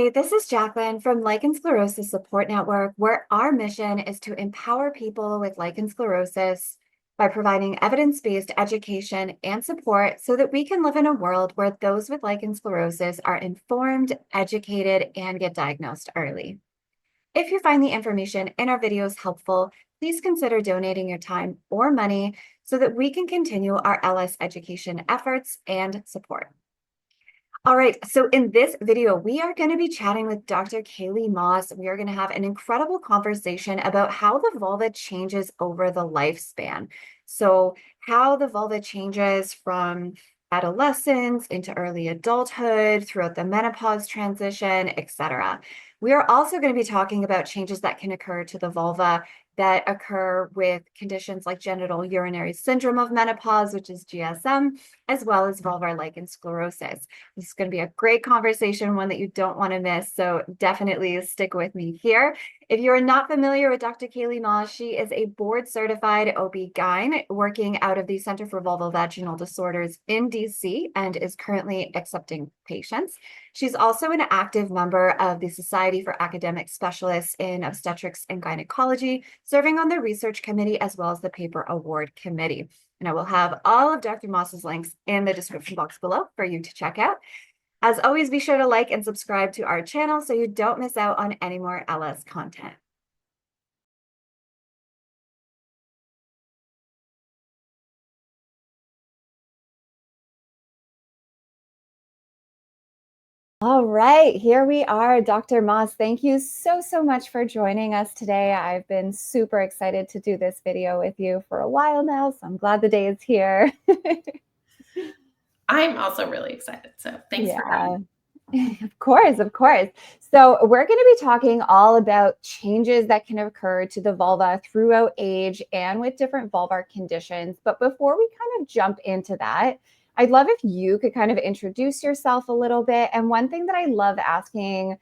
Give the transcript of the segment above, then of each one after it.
Hi, this is Jacqueline from Lichen Sclerosus Support Network, where our mission is to empower people with lichen sclerosus by providing evidence-based education and support so that we can live in a world where those with lichen sclerosus are informed, educated, and get diagnosed early. If you find the information in our videos helpful, please consider donating your time or money so that we can continue our LS education efforts and support. All right, so in this video, we are going to be chatting with Dr. Chailee Moss. We are going to have an incredible conversation about how the vulva changes over the lifespan. So how the vulva changes from adolescence into early adulthood, throughout the menopause transition, etc. We are also going to be talking about changes that can occur to the vulva that occur with conditions like genital urinary syndrome of menopause, which is GSM, as well as vulvar lichen sclerosus. This is going to be a great conversation, one that you don't want to miss. So definitely stick with me here. If you're not familiar with Dr. Chailee Moss, she is a board certified OB-GYN working out of the Center for Vulvovaginal Disorders in DC and is currently accepting patients. She's also an active member of the Society for Academic Specialists in Obstetrics and Gynecology, serving on the research committee as well as the paper award committee. And I will have all of Dr. Moss's links in the description box below for you to check out. As always, be sure to like and subscribe to our channel so you don't miss out on any more LS content. All right, here we are, Dr. Moss. Thank you so much for joining us today. I've been super excited to do this video with you for a while now, so I'm glad the day is here. I'm also really excited, so thanks for having me. Of course. So we're going to be talking all about changes that can occur to the vulva throughout age and with different vulvar conditions. But before we kind of jump into that, I'd love if you could kind of introduce yourself a little bit. And one thing that I love asking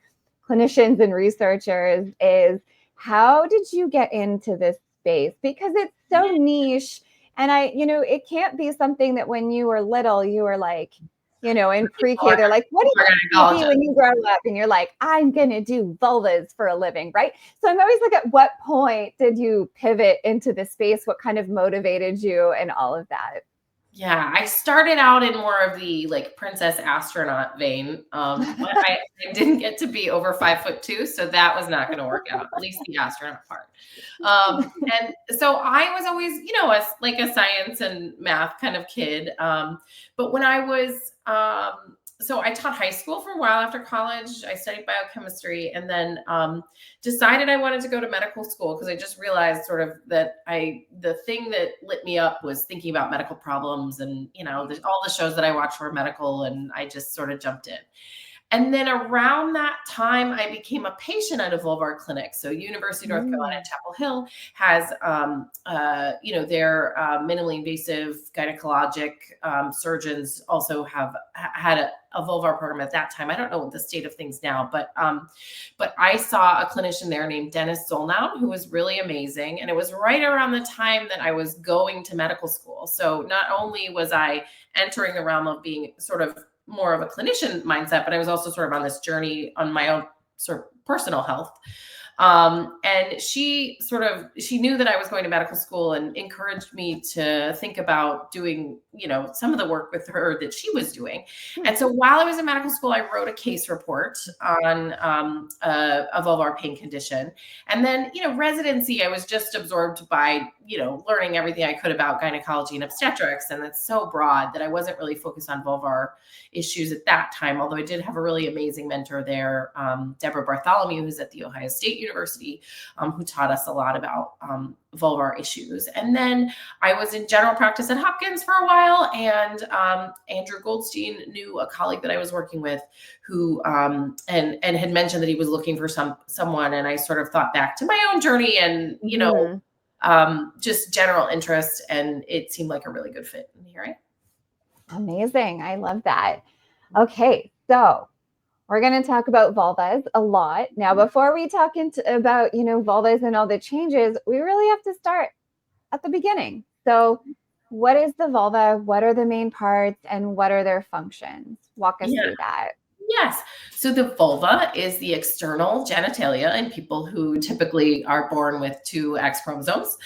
clinicians and researchers is, how did you get into this space? Because it's so niche. And it can't be something that when you were little, you were like, in pre-K, they're like, what are you going to be when you grow up? And you're like, I'm going to do vulvas for a living, right? So I'm always like, at what point did you pivot into the space? What kind of motivated you and all of that? Yeah, I started out in more of the like princess astronaut vein, but I didn't get to be over 5'2", so that was not going to work out, at least the astronaut part. And so I was always, like a science and math kind of kid. But when I was, so I taught high school for a while after college. I studied biochemistry and then decided I wanted to go to medical school because I just realized sort of that the thing that lit me up was thinking about medical problems and, all the shows that I watched were medical, and I just sort of jumped in. And then around that time, I became a patient at a vulvar clinic. So University of North Carolina at Chapel Hill has, their minimally invasive gynecologic surgeons also have had a vulvar program at that time. I don't know what the state of things now, but I saw a clinician there named Dennis Zolnow, who was really amazing. And it was right around the time that I was going to medical school. So not only was I entering the realm of being sort of more of a clinician mindset, but I was also sort of on this journey on my own sort of personal health. And she knew that I was going to medical school and encouraged me to think about doing, some of the work with her that she was doing. And so while I was in medical school, I wrote a case report on a vulvar pain condition. And then, residency, I was just absorbed by, learning everything I could about gynecology and obstetrics. And it's so broad that I wasn't really focused on vulvar issues at that time, although I did have a really amazing mentor there, Deborah Bartholomew, who's at the Ohio State University, who taught us a lot about vulvar issues. And then I was in general practice at Hopkins for a while, and Andrew Goldstein knew a colleague that I was working with who and had mentioned that he was looking for someone, and I sort of thought back to my own journey and just general interest, and it seemed like a really good fit. And here I am. Amazing. I love that. Okay, so we're going to talk about vulvas a lot. Now, before we talk about, vulvas and all the changes, we really have to start at the beginning. So what is the vulva? What are the main parts and what are their functions? Walk us through that. Yes. So the vulva is the external genitalia in people who typically are born with two X chromosomes.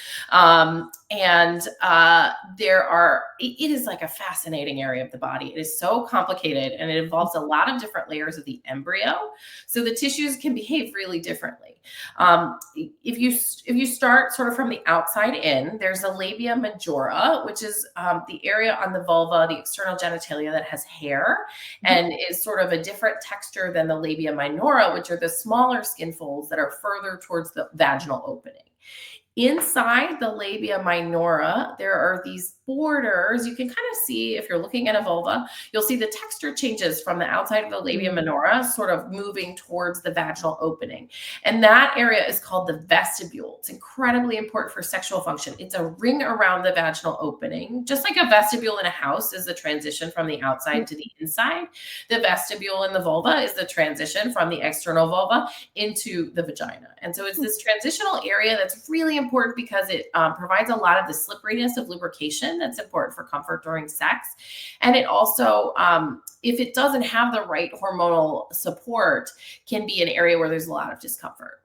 It is like a fascinating area of the body. It is so complicated and it involves a lot of different layers of the embryo. So the tissues can behave really differently. If you start sort of from the outside in, there's a labia majora, which is the area on the vulva, the external genitalia that has hair and is sort of a different texture than the labia minora, which are the smaller skin folds that are further towards the vaginal opening. Inside the labia minora, there are these borders. You can kind of see if you're looking at a vulva, you'll see the texture changes from the outside of the labia minora, sort of moving towards the vaginal opening. And that area is called the vestibule. It's incredibly important for sexual function. It's a ring around the vaginal opening, just like a vestibule in a house is the transition from the outside to the inside. The vestibule in the vulva is the transition from the external vulva into the vagina. And so it's this transitional area that's really important because it provides a lot of the slipperiness of lubrication that's important for comfort during sex. And it also, if it doesn't have the right hormonal support, can be an area where there's a lot of discomfort.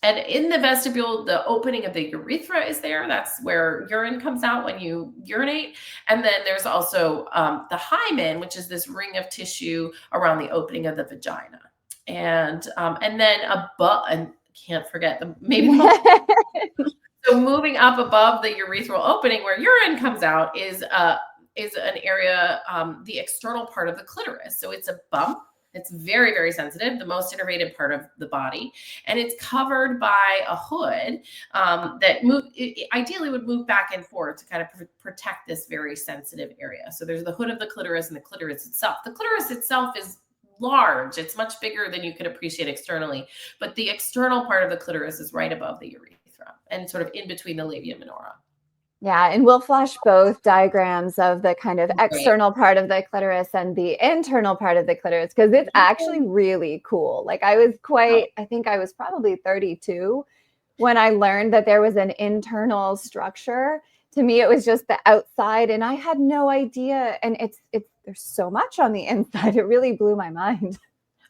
And in the vestibule, the opening of the urethra is there. That's where urine comes out when you urinate. And then there's also the hymen, which is this ring of tissue around the opening of the vagina. And then above, and can't forget the maybe the most so moving up above the urethral opening where urine comes out is an area, the external part of the clitoris. So it's a bump. It's very, very sensitive, the most innervated part of the body. And it's covered by a hood ideally would move back and forth to kind of protect this very sensitive area. So there's the hood of the clitoris and the clitoris itself. The clitoris itself is large. It's much bigger than you could appreciate externally. But the external part of the clitoris is right above the urethra and sort of in between the labia minora. Yeah, and we'll flash both diagrams of the kind of external part of the clitoris and the internal part of the clitoris because it's actually really cool. Like I think I was probably 32 when I learned that there was an internal structure. To me, it was just the outside and I had no idea. And there's so much on the inside. It really blew my mind.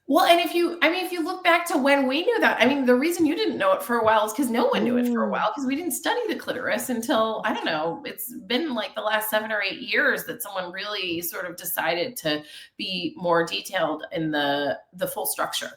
Well, and if you look back to when we knew that, the reason you didn't know it for a while is because no one knew it for a while because we didn't study the clitoris until, I don't know, it's been like the last 7 or 8 years that someone really sort of decided to be more detailed in the full structure.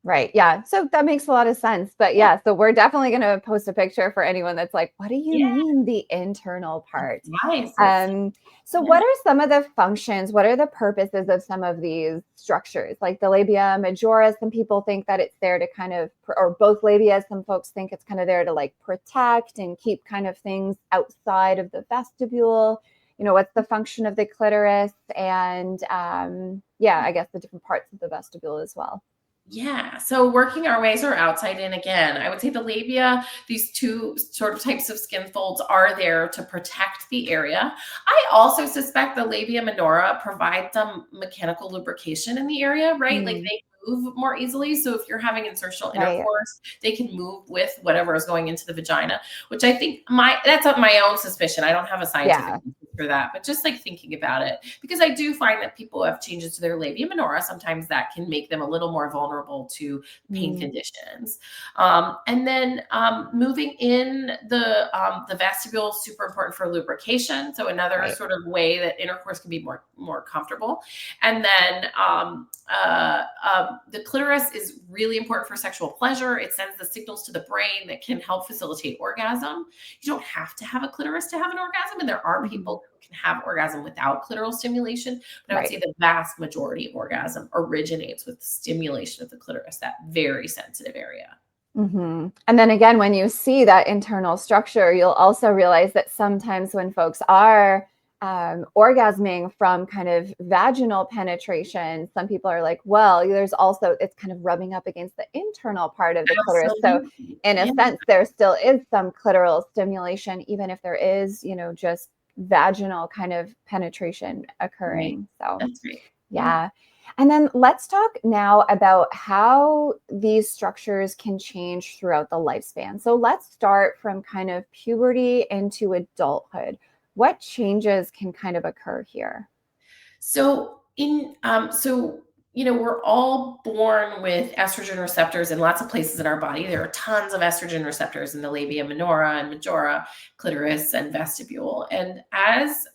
Right. Yeah. So that makes a lot of sense. But yeah, so we're definitely going to post a picture for anyone that's like, what do you mean the internal part? Nice. What are some of the functions? What are the purposes of some of these structures? Like the labia majora, some people think that it's there to kind of, or both labia, some folks think it's kind of there to like protect and keep kind of things outside of the vestibule. What's the function of the clitoris? And I guess the different parts of the vestibule as well. Yeah. So working our way sort of outside in again, I would say the labia, these two sort of types of skin folds are there to protect the area. I also suspect the labia minora provide some mechanical lubrication in the area, right? Like they move more easily. So if you're having insertional intercourse, they can move with whatever is going into the vagina, which I think that's my own suspicion. I don't have a scientific for that, but just like thinking about it, because I do find that people have changes to their labia minora. Sometimes that can make them a little more vulnerable to pain conditions. And then moving in the vestibule is super important for lubrication. So another sort of way that intercourse can be more comfortable. And then the clitoris is really important for sexual pleasure. It sends the signals to the brain that can help facilitate orgasm. You don't have to have a clitoris to have an orgasm, and there are people who can have orgasm without clitoral stimulation, but I would say the vast majority of orgasm originates with the stimulation of the clitoris, that very sensitive area. And then again, when you see that internal structure, you'll also realize that sometimes when folks are orgasming from kind of vaginal penetration, some people are like, well, it's kind of rubbing up against the internal part of the clitoris. So in a sense, there still is some clitoral stimulation, even if there is, just vaginal kind of penetration occurring. So that's great. Yeah. And then let's talk now about how these structures can change throughout the lifespan. So let's start from kind of puberty into adulthood. What changes can kind of occur here? So we're all born with estrogen receptors in lots of places in our body. There are tons of estrogen receptors in the labia minora and majora, clitoris, and vestibule. And as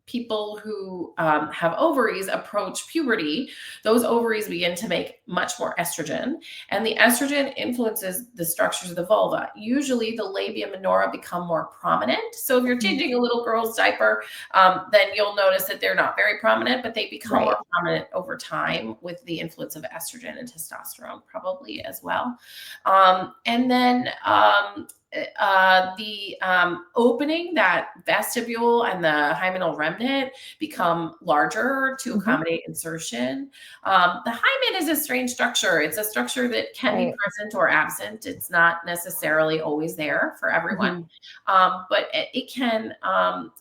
people who have ovaries approach puberty, those ovaries begin to make much more estrogen, and the estrogen influences the structures of the vulva. Usually the labia minora become more prominent. So if you're changing a little girl's diaper, then you'll notice that they're not very prominent, but they become more prominent over time with the influence of estrogen and testosterone probably as well. And then the opening, that vestibule and the hymenal remnant become larger to accommodate insertion. The hymen is a strange structure. It's a structure that can be present or absent. It's not necessarily always there for everyone. But it can,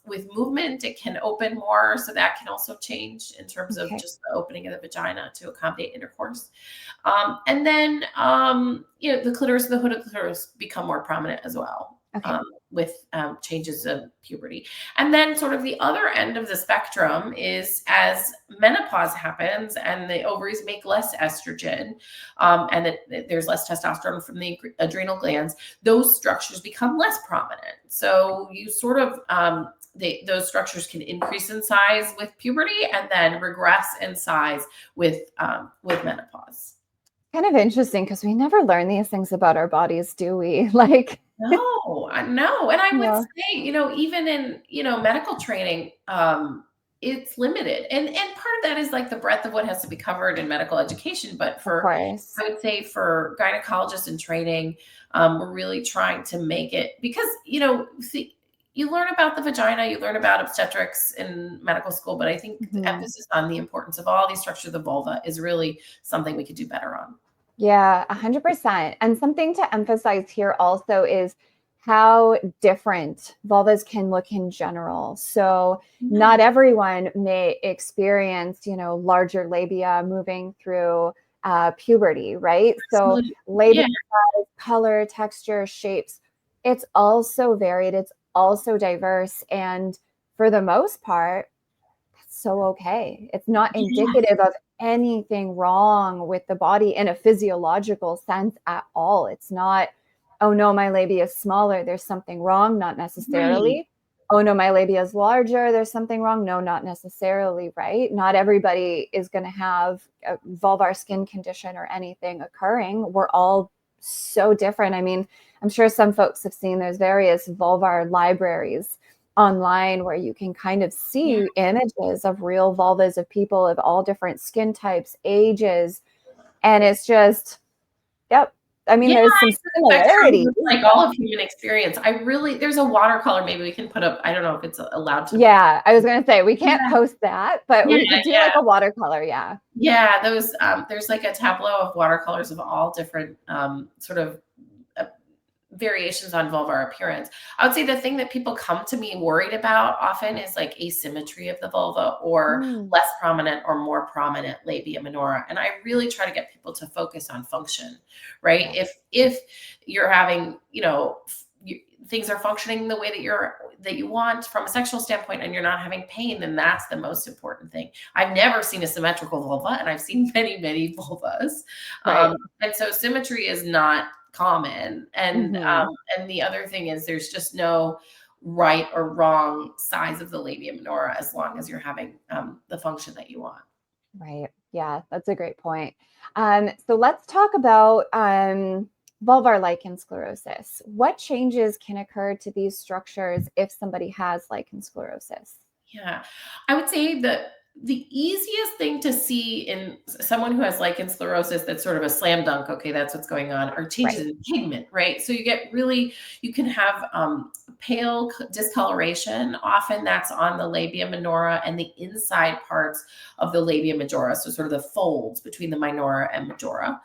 with movement, it can open more. So that can also change in terms of just the opening of the vagina to accommodate intercourse. And then, the clitoris and the hood of the clitoris become more prominent as well. With changes of puberty. And then sort of the other end of the spectrum is as menopause happens and the ovaries make less estrogen, and there's less testosterone from the adrenal glands, those structures become less prominent. So you sort of, those structures can increase in size with puberty and then regress in size with menopause. Kind of interesting because we never learn these things about our bodies, do we? No. And I would say, even in, medical training, it's limited. And part of that is like the breadth of what has to be covered in medical education. But I would say for gynecologists in training, we're really trying to make it, because, you learn about the vagina, you learn about obstetrics in medical school, but I think the emphasis on the importance of all these structures of the vulva is really something we could do better on. Yeah, 100%. And something to emphasize here also is how different vulvas can look in general. So not everyone may experience, larger labia moving through puberty, right? So labia size, color, texture, shapes, it's also varied. It's also diverse. And for the most part, that's so okay. It's not indicative of anything wrong with the body in a physiological sense at all. It's not, oh no, my labia is smaller, there's something wrong. Not necessarily. Oh no, my labia is larger, there's something wrong. No, not necessarily, right? Not everybody is going to have a vulvar skin condition or anything occurring. We're all so different. I mean, I'm sure some folks have seen there's various vulvar libraries online where you can kind of see images of real vulvas of people of all different skin types, ages. And it's just, I mean, there's some similarities. Like all of human experience. There's a watercolor maybe we can put up. I don't know if it's allowed to. Yeah, I was going to say, we can't post that, but we could do like a watercolor. Yeah, those, there's like a tableau of watercolors of all different sort of variations on vulvar appearance. I would say the thing that people come to me worried about often is like asymmetry of the vulva or less prominent or more prominent labia minora. And I really try to get people to focus on function, right? If you're having, things are functioning the way that you want from a sexual standpoint and you're not having pain, then that's the most important thing. I've never seen a symmetrical vulva, and I've seen many, many vulvas. And so symmetry is not common. And and the other thing is there's just no right or wrong size of the labia minora as long as you're having the function that you want. Right. Yeah, that's a great point. So let's talk about vulvar lichen sclerosis. What changes can occur to these structures if somebody has lichen sclerosis? Yeah, I would say that the easiest thing to see in someone who has lichen sclerosis that's sort of a slam dunk, okay, that's what's going on, are changes in pigment, right? So you can have pale discoloration. Often that's on the labia minora and the inside parts of the labia majora, so sort of the folds between the minora and majora.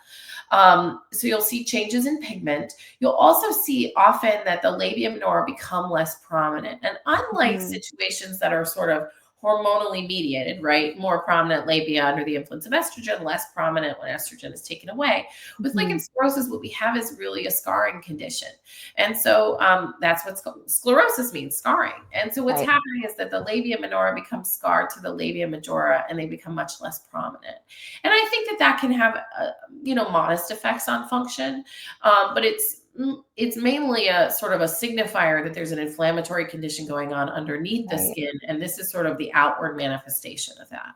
So you'll see changes in pigment. You'll also see often that the labia minora become less prominent. And unlike situations that are sort of hormonally mediated, right? More prominent labia under the influence of estrogen, less prominent when estrogen is taken away. With lichen sclerosus, what we have is really a scarring condition. And so that's what sclerosis means, scarring. And so what's happening is that the labia minora becomes scarred to the labia majora, and they become much less prominent. And I think that that can have, modest effects on function, but it's mainly a sort of a signifier that there's an inflammatory condition going on underneath the skin, and this is sort of the outward manifestation of that.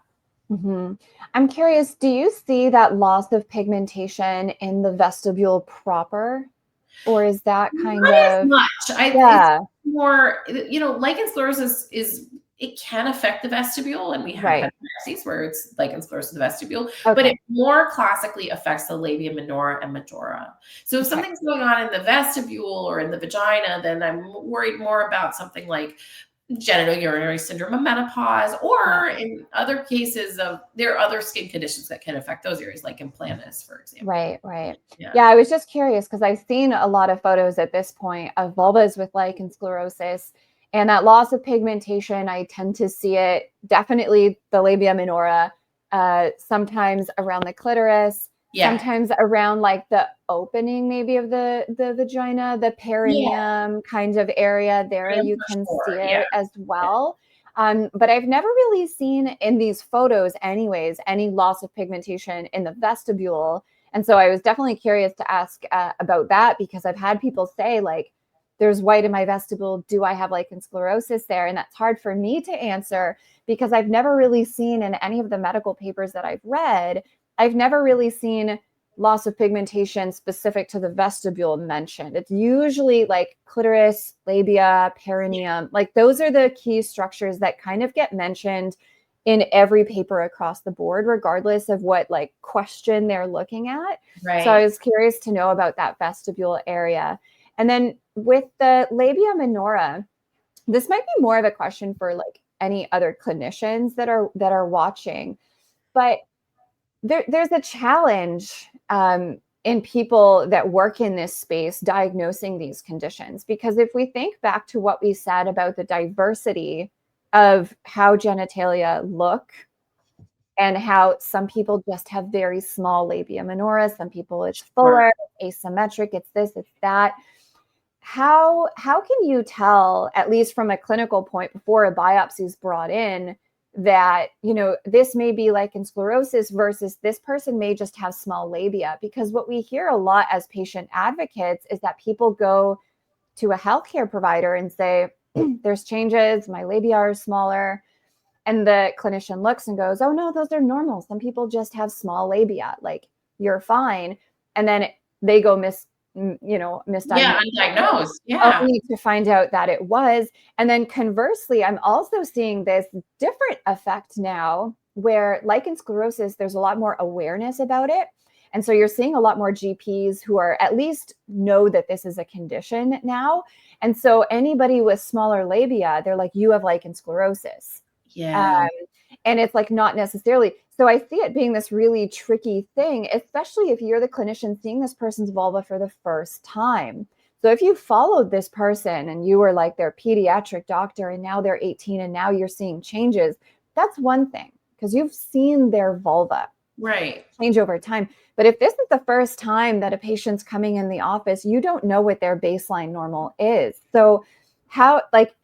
I'm curious, do you see that loss of pigmentation in the vestibule proper? Or is that kind Not as of much. yeah, It's more, lichen sclerosus it can affect the vestibule, and we have had biopsies where it's lichen sclerosus of the vestibule, but it more classically affects the labia minora and majora. So if something's going on in the vestibule or in the vagina, then I'm worried more about something like genitourinary syndrome of menopause, or in other cases there are other skin conditions that can affect those areas, like in planus, for example. Right. Yeah, I was just curious because I've seen a lot of photos at this point of vulvas with lichen sclerosus, and that loss of pigmentation, I tend to see it definitely the labia minora, sometimes around the clitoris, sometimes around like the opening maybe of the vagina, the perineum kind of area there. You can see it as well. But I've never really seen in these photos anyways, any loss of pigmentation in the vestibule. And so I was definitely curious to ask about that, because I've had people say like, there's white in my vestibule. Do I have lichen sclerosus there? And that's hard for me to answer because I've never really seen in any of the medical papers that I've read, I've never really seen loss of pigmentation specific to the vestibule mentioned. It's usually like clitoris, labia, perineum. Like those are the key structures that kind of get mentioned in every paper across the board, regardless of what like question they're looking at. So I was curious to know about that vestibule area. And then with the labia minora, this might be more of a question for like any other clinicians that are watching, but there's a challenge in people that work in this space diagnosing these conditions, because if we think back to what we said about the diversity of how genitalia look and how some people just have very small labia minora, some people it's fuller, asymmetric, it's this, it's that. How can you tell, at least from a clinical point before a biopsy is brought in, that, this may be lichen sclerosus versus this person may just have small labia? Because what we hear a lot as patient advocates is that people go to a healthcare provider and say, there's changes, my labia are smaller. And the clinician looks and goes, oh no, those are normal. Some people just have small labia, like you're fine. And then they go misdiagnosed. Undiagnosed. Only to find out that it was. And then conversely, I'm also seeing this different effect now where lichen sclerosus, there's a lot more awareness about it. And so you're seeing a lot more GPs who are at least know that this is a condition now. And so anybody with smaller labia, they're like, you have lichen sclerosus. And it's like not necessarily. So I see it being this really tricky thing, especially if you're the clinician seeing this person's vulva for the first time. So if you followed this person and you were like their pediatric doctor and now they're 18 and now you're seeing changes, that's one thing because you've seen their vulva change over time. But if this is the first time that a patient's coming in the office, you don't know what their baseline normal is. So how, like,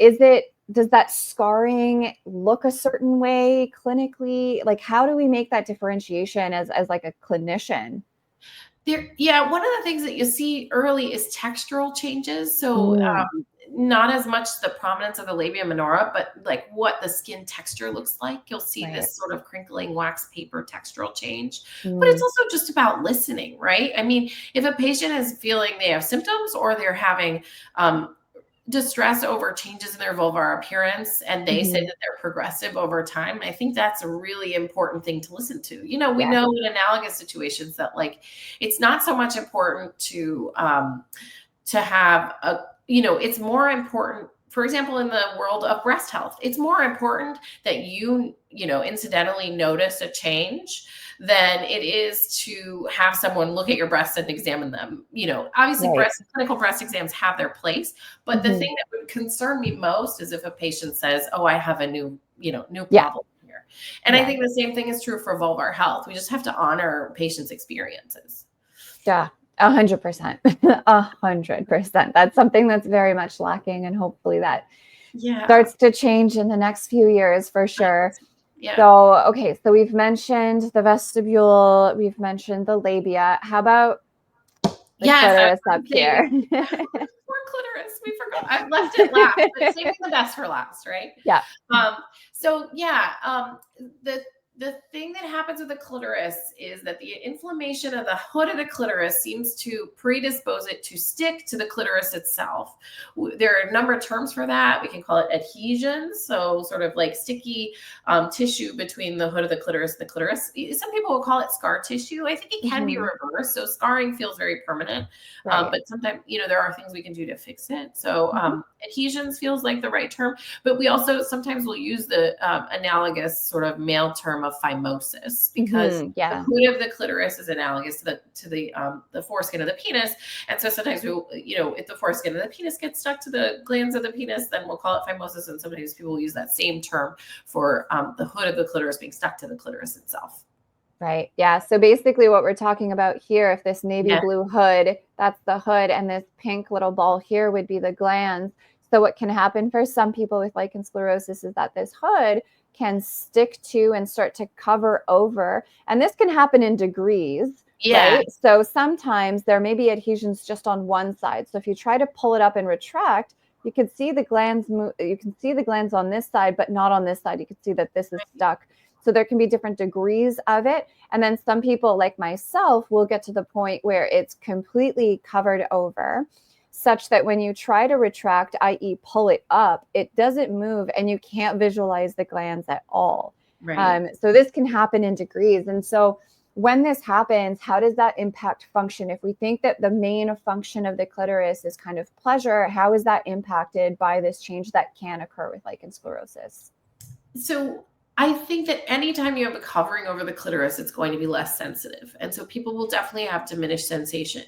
does that scarring look a certain way clinically? Like, how do we make that differentiation as like a clinician? One of the things that you see early is textural changes. So not as much the prominence of the labia minora, but like what the skin texture looks like. You'll see this sort of crinkling wax paper textural change, but it's also just about listening, right? I mean, if a patient is feeling they have symptoms or they're having distress over changes in their vulvar appearance and they say that they're progressive over time, I think that's a really important thing to listen to. We know in analogous situations that like it's not so much important to have a, it's more important, for example, in the world of breast health, it's more important that you incidentally notice a change than it is to have someone look at your breasts and examine them. Obviously Right. clinical breast exams have their place, but the thing that would concern me most is if a patient says, oh, I have a new Yeah. problem here. And I think the same thing is true for vulvar health. We just have to honor patients' experiences. Yeah. 100%. 100%. That's something that's very much lacking. And hopefully that starts to change in the next few years for sure. Yeah. So, okay. So we've mentioned the vestibule. We've mentioned the labia. How about the clitoris up here? Poor clitoris. We forgot. I've left it last, but saving the best for last, right? Yeah. So yeah, the thing that happens with the clitoris is that the inflammation of the hood of the clitoris seems to predispose it to stick to the clitoris itself. There are a number of terms for that. We can call it adhesions, so sort of like sticky tissue between the hood of the clitoris and the clitoris. Some people will call it scar tissue. I think it can be reversed. So scarring feels very permanent, but sometimes there are things we can do to fix it. So adhesions feels like the right term, but we also sometimes will use the analogous sort of male term of phimosis, because the hood of the clitoris is analogous to the foreskin of the penis, and so sometimes if the foreskin of the penis gets stuck to the glands of the penis, then we'll call it phimosis, and sometimes people will use that same term for the hood of the clitoris being stuck to the clitoris itself. Right. Yeah. So basically what we're talking about here, if this navy blue hood, that's the hood, and this pink little ball here would be the glands. So what can happen for some people with lichen sclerosus is that this hood can stick to and start to cover over. And this can happen in degrees. Yeah. Right? So sometimes there may be adhesions just on one side. So if you try to pull it up and retract, you can see the glands move. You can see the glands on this side, but not on this side. You can see that this is stuck. So there can be different degrees of it. And then some people like myself will get to the point where it's completely covered over, such that when you try to retract, i.e. pull it up, it doesn't move and you can't visualize the glands at all. Right. So this can happen in degrees. And so when this happens, how does that impact function? If we think that the main function of the clitoris is kind of pleasure, how is that impacted by this change that can occur with lichen sclerosus? So I think that anytime you have a covering over the clitoris, it's going to be less sensitive. And so people will definitely have diminished sensation.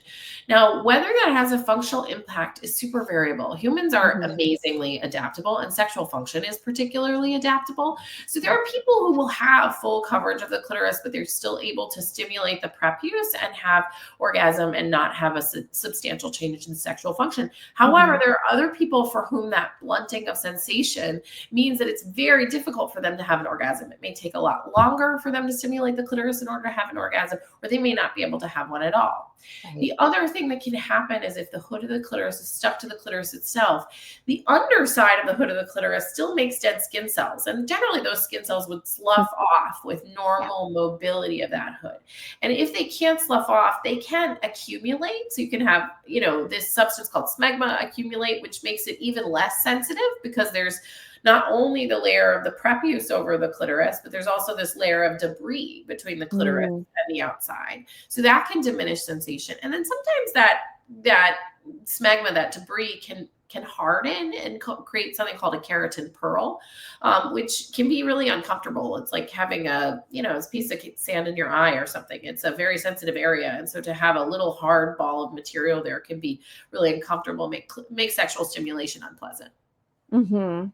Now, whether that has a functional impact is super variable. Humans are amazingly adaptable, and sexual function is particularly adaptable. So there are people who will have full coverage of the clitoris, but they're still able to stimulate the prepuce and have orgasm and not have a substantial change in sexual function. However, there are other people for whom that blunting of sensation means that it's very difficult for them to have an orgasm. It may take a lot longer for them to stimulate the clitoris in order to have an orgasm, or they may not be able to have one at all. Right. The other thing that can happen is if the hood of the clitoris is stuck to the clitoris itself, the underside of the hood of the clitoris still makes dead skin cells. And generally those skin cells would slough off with normal mobility of that hood. And if they can't slough off, they can accumulate. So you can have, this substance called smegma accumulate, which makes it even less sensitive, because there's not only the layer of the prepuce over the clitoris, but there's also this layer of debris between the clitoris and the outside. So that can diminish sensation. And then sometimes that smegma, that debris can harden and create something called a keratin pearl, which can be really uncomfortable. It's like having a piece of sand in your eye or something. It's a very sensitive area. And so to have a little hard ball of material there can be really uncomfortable, make sexual stimulation unpleasant.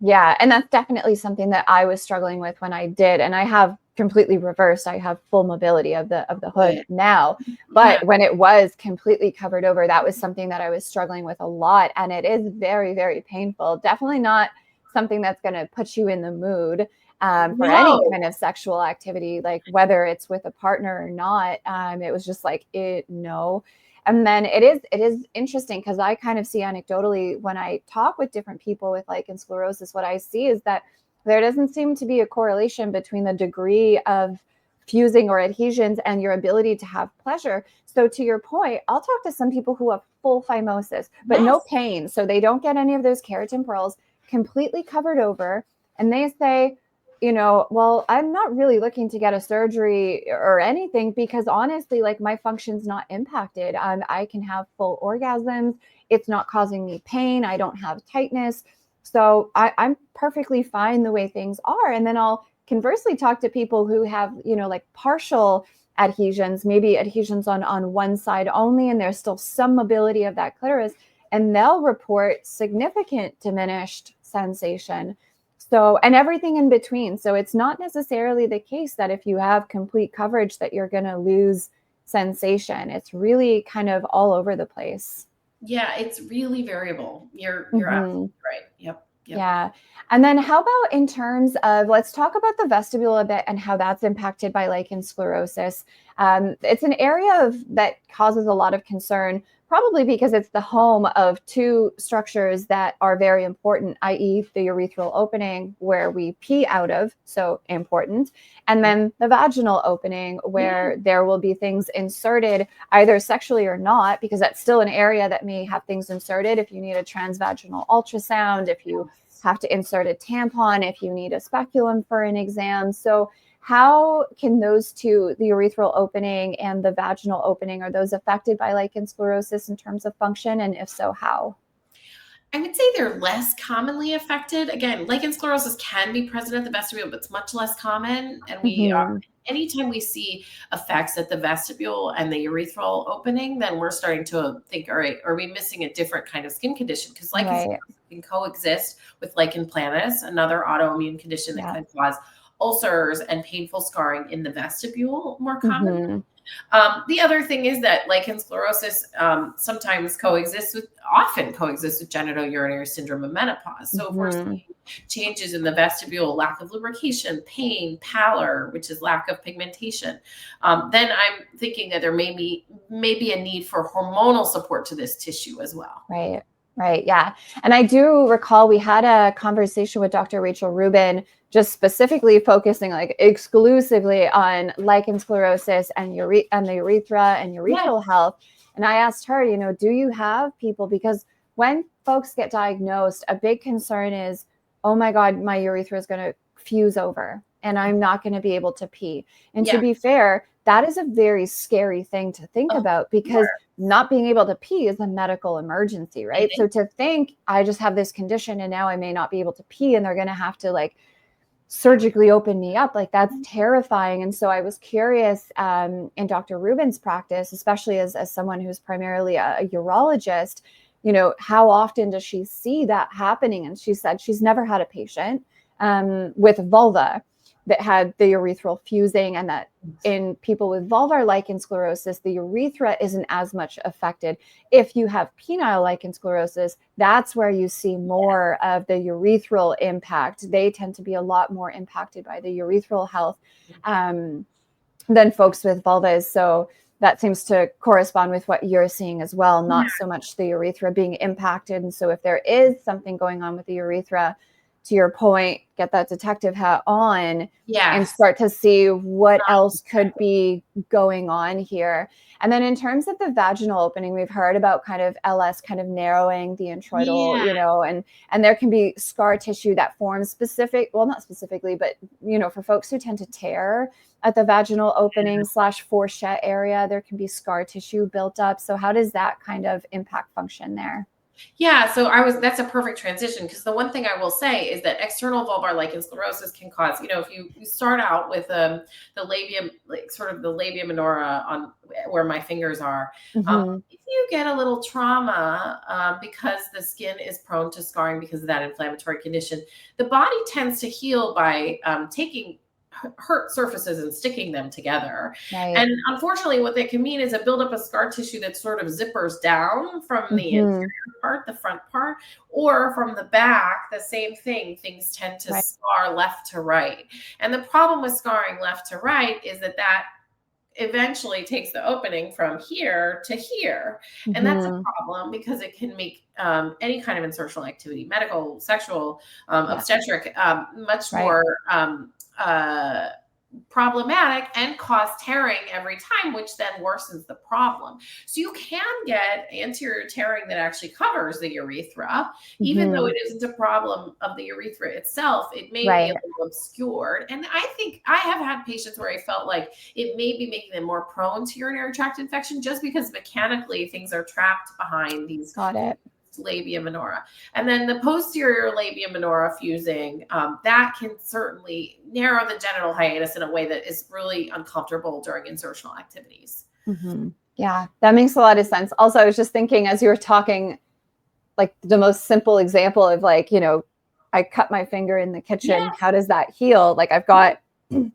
Yeah. And that's definitely something that I was struggling with when I did. And I have completely reversed. I have full mobility of the hood now. But when it was completely covered over, that was something that I was struggling with a lot. And it is very, very painful. Definitely not something that's going to put you in the mood for any kind of sexual activity, like whether it's with a partner or not. It was just like, no. And then it is interesting, because I kind of see anecdotally when I talk with different people with lichen sclerosus, what I see is that there doesn't seem to be a correlation between the degree of fusing or adhesions and your ability to have pleasure. So to your point, I'll talk to some people who have full phimosis, but no pain. So they don't get any of those keratin pearls, completely covered over. And they say, well, I'm not really looking to get a surgery or anything, because honestly, like, my function's not impacted. I can have full orgasms. It's not causing me pain. I don't have tightness. So I'm perfectly fine the way things are. And then I'll conversely talk to people who have, like partial adhesions, maybe adhesions on one side only, and there's still some mobility of that clitoris, and they'll report significant diminished sensation. So, and everything in between. So it's not necessarily the case that if you have complete coverage that you're going to lose sensation. It's really kind of all over the place. Yeah, it's really variable. You're Mm-hmm. absolutely right. Yep. Yep. Yeah. And then how about in terms of, let's talk about the vestibule a bit and how that's impacted by lichen sclerosis. It's an area that causes a lot of concern, probably because it's the home of two structures that are very important, i.e. the urethral opening where we pee out of, so important, and then the vaginal opening where there will be things inserted either sexually or not, because that's still an area that may have things inserted if you need a transvaginal ultrasound, if you have to insert a tampon, if you need a speculum for an exam. So how can those two, the urethral opening and the vaginal opening, are those affected by lichen sclerosis in terms of function? And if so, how? I would say they're less commonly affected. Again, lichen sclerosis can be present at the vestibule, but it's much less common. And Mm-hmm. anytime we see effects at the vestibule and the urethral opening, then we're starting to think, all right, are we missing a different kind of skin condition? Because lichen Right. sclerosis can coexist with lichen planus, another autoimmune condition that Yeah. can cause ulcers and painful scarring in the vestibule more commonly. Mm-hmm. The other thing is that lichen sclerosis sometimes often coexists with genitourinary syndrome and menopause. So if we're Mm-hmm. seeing changes in the vestibule, lack of lubrication, pain, pallor, which is lack of pigmentation, then I'm thinking that there may be a need for hormonal support to this tissue as well. Right. Right. Yeah. And I do recall we had a conversation with Dr. Rachel Rubin, just specifically focusing like exclusively on lichen sclerosis and and the urethra and urethral health. And I asked her, do you have people, because when folks get diagnosed, a big concern is, oh my God, my urethra is going to fuse over and I'm not going to be able to pee. And to Yeah. be fair, that is a very scary thing to think about, because not being able to pee is a medical emergency, right? So to think I just have this condition and now I may not be able to pee and they're going to have to like surgically open me up, like that's terrifying. And so I was curious in Dr. Rubin's practice, especially as someone who's primarily a urologist, how often does she see that happening? And she said she's never had a patient with vulva that had the urethral fusing, and that in people with vulvar lichen sclerosis, the urethra isn't as much affected. If you have penile lichen sclerosis, that's where you see more of the urethral impact. They tend to be a lot more impacted by the urethral health than folks with vulvas. So that seems to correspond with what you're seeing as well, not so much the urethra being impacted. And so if there is something going on with the urethra, to your point, get that detective hat on and start to see what else could be going on here. And then in terms of the vaginal opening, we've heard about kind of LS kind of narrowing the introital, and there can be scar tissue that forms not specifically, but, for folks who tend to tear at the vaginal opening / fourchette area, there can be scar tissue built up. So how does that kind of impact function there? Yeah, so that's a perfect transition, because the one thing I will say is that external vulvar lichen sclerosis can cause, if you start out with the labia, like sort of the labia minora on where my fingers are, Mm-hmm. if you get a little trauma because the skin is prone to scarring because of that inflammatory condition, the body tends to heal by taking hurt surfaces and sticking them together. Right. And unfortunately, what that can mean is a buildup of scar tissue that sort of zippers down from the interior part, the front part, or from the back, the same thing. Things tend to scar left to right. And the problem with scarring left to right is that eventually takes the opening from here to here. And that's a problem, because it can make any kind of insertional activity, medical, sexual, obstetric, much more problematic, and cause tearing every time, which then worsens the problem. So you can get anterior tearing that actually covers the urethra, even though it isn't a problem of the urethra itself. It may be a little obscured. And I think I have had patients where I felt like it may be making them more prone to urinary tract infection, just because mechanically things are trapped behind these labia minora. And then the posterior labia minora fusing, that can certainly narrow the genital hiatus in a way that is really uncomfortable during insertional activities. Mm-hmm. Yeah, that makes a lot of sense. Also, I was just thinking as you were talking, like the most simple example of like, I cut my finger in the kitchen. Yes. How does that heal? Like I've got,